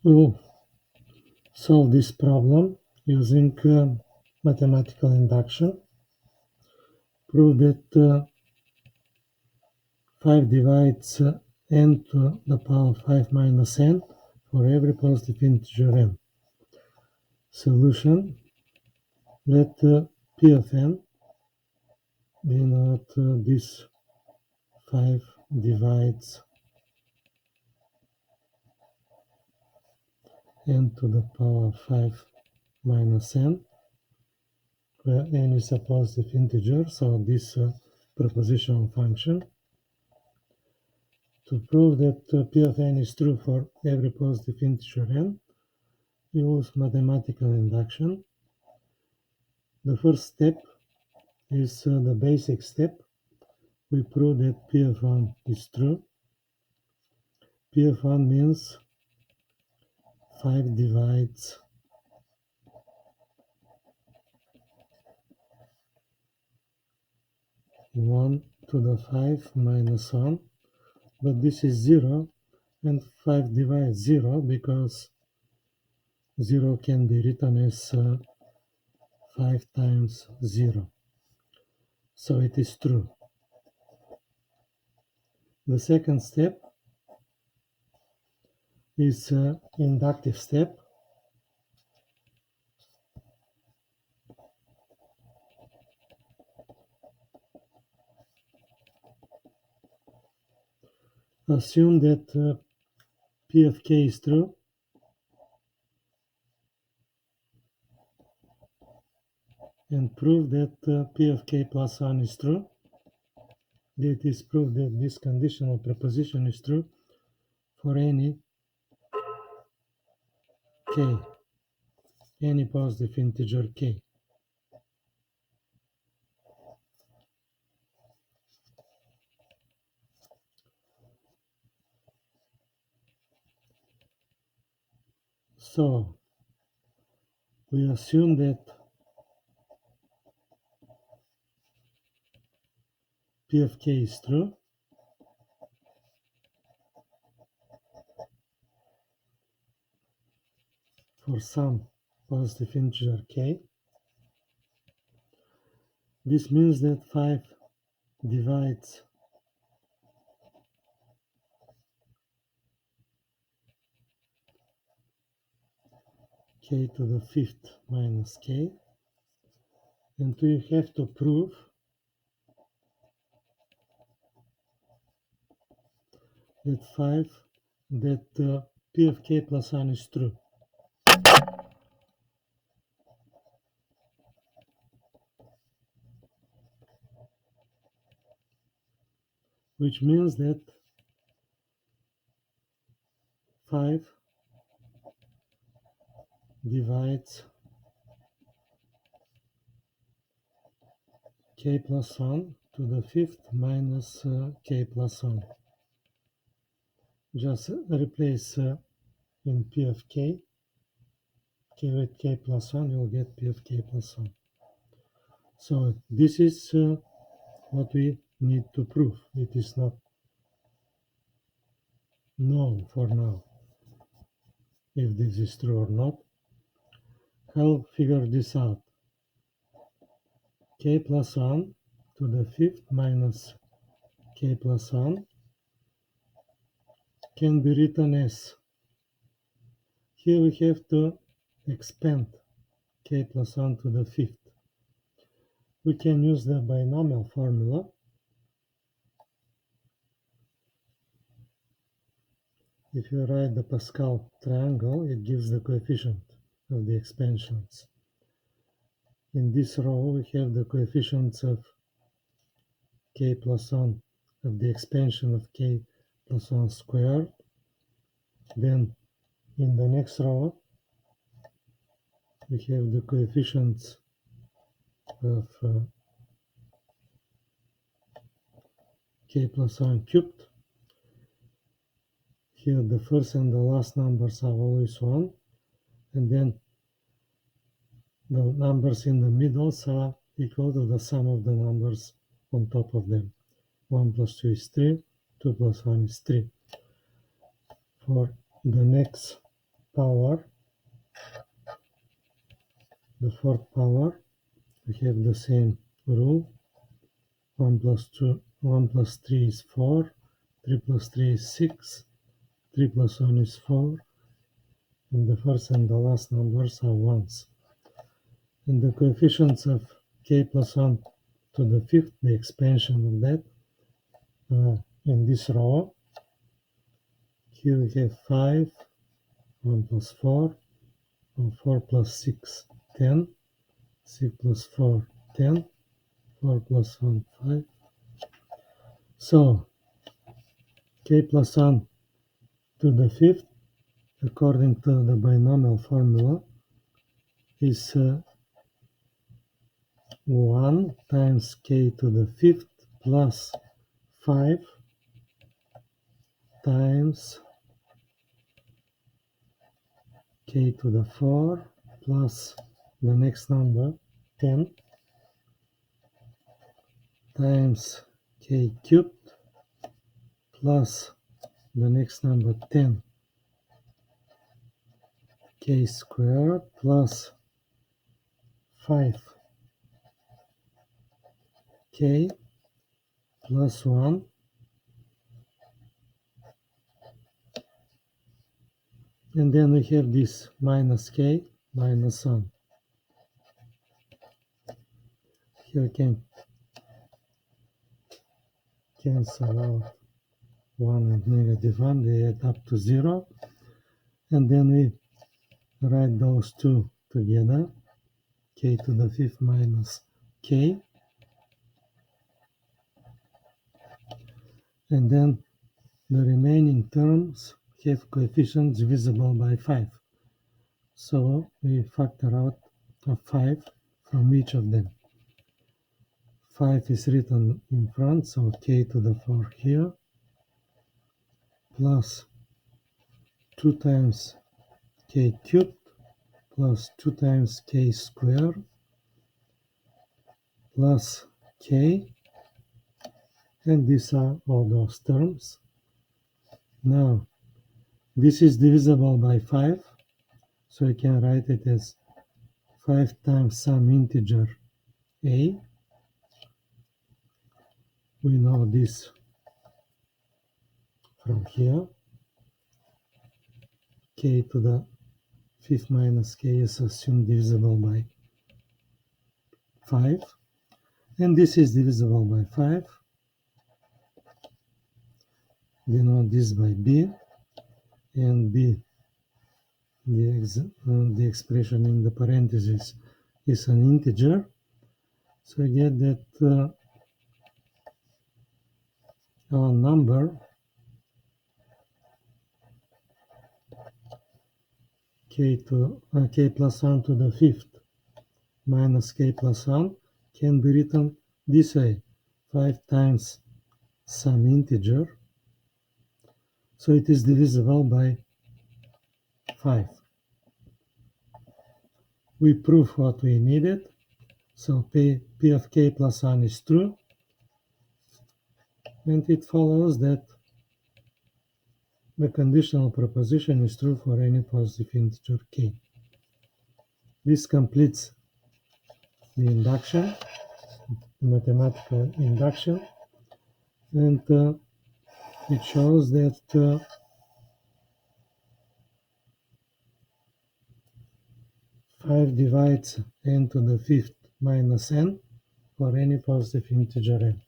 We will solve this problem using mathematical induction. Prove that 5 divides n to the power 5 minus n for every positive integer n. Solution: let p of n denote this 5 divides n to the power 5 minus n, where n is a positive integer, so this propositional function. To prove that p of n is true for every positive integer n, use mathematical induction. The first step is the basic step. We prove that p of 1 is true. P of 1 means 5 divides one to the 5 minus 1, but this is 0, and 5 divides 0 because 0 can be written as 5 times 0. So it is true. The second step is inductive step. Assume that p of k is true, and prove that p of k plus 1 is true. It is proved that this conditional proposition is true for any k, any positive integer k. So we assume that p of k is true, for some positive integer k. This means that 5 divides k to the 5th minus k, and we have to prove that p of k plus 1 is true. Which means that 5 divides k plus 1 to the 5th minus k plus 1. Just replace in p of k with k plus 1, you'll get p of k plus 1. So this is what we need to prove. It is not known for now if this is true or not. I'll figure this out. K plus 1 to the 5th minus k plus 1 can be written as, here we have to expand k plus 1 to the 5th. We can use the binomial formula. If you write the Pascal triangle, it gives the coefficient of the expansions. In this row, we have the coefficients of k plus 1 of the expansion of k plus 1 squared. Then in the next row, we have the coefficients of k plus 1 cubed. Here the first and the last numbers are always 1, and then the numbers in the middle are equal to the sum of the numbers on top of them. 1 plus 2 is 3, 2 plus 1 is 3. For the next power, the fourth power, we have the same rule. 1 plus 2, 1 plus 3 is 4, 3 plus 3 is 6, 3 plus 1 is 4, and the first and the last numbers are ones. And the coefficients of k plus 1 to the fifth, the expansion of that, in this row, here we have 5, 1 plus 4, 4 plus 6, 10, 6 plus 4, 10, 4 plus 1, 5. So, k plus 1 to the fifth, according to the binomial formula, is 1 times k to the fifth plus 5 times k to the 4 plus the next number 10 times k cubed plus the next number 10 k squared plus 5 k plus 1 and then we have this minus k minus 1. Here can cancel out 1 and negative 1, they add up to 0, and then we write those two together, k to the fifth minus k, and then the remaining terms have coefficients divisible by 5. So we factor out a 5 from each of them. 5 is written in front, so k to the 4 here, plus 2 times k cubed, plus 2 times k squared, plus k, and these are all those terms. Now, this is divisible by 5, so you can write it as 5 times some integer a. We know this from here. K to the fifth minus k is assumed divisible by 5. And this is divisible by 5. Denote this by b. And b, the expression in the parentheses, is an integer. So I get that our number k plus 1 to the fifth minus k plus 1 can be written this way, 5 times some integer, so it is divisible by 5. We prove what we needed, so p of k plus 1 is true, and it follows that the conditional proposition is true for any positive integer k. This completes the induction, mathematical induction, and it shows that 5 divides n to the fifth minus n for any positive integer n.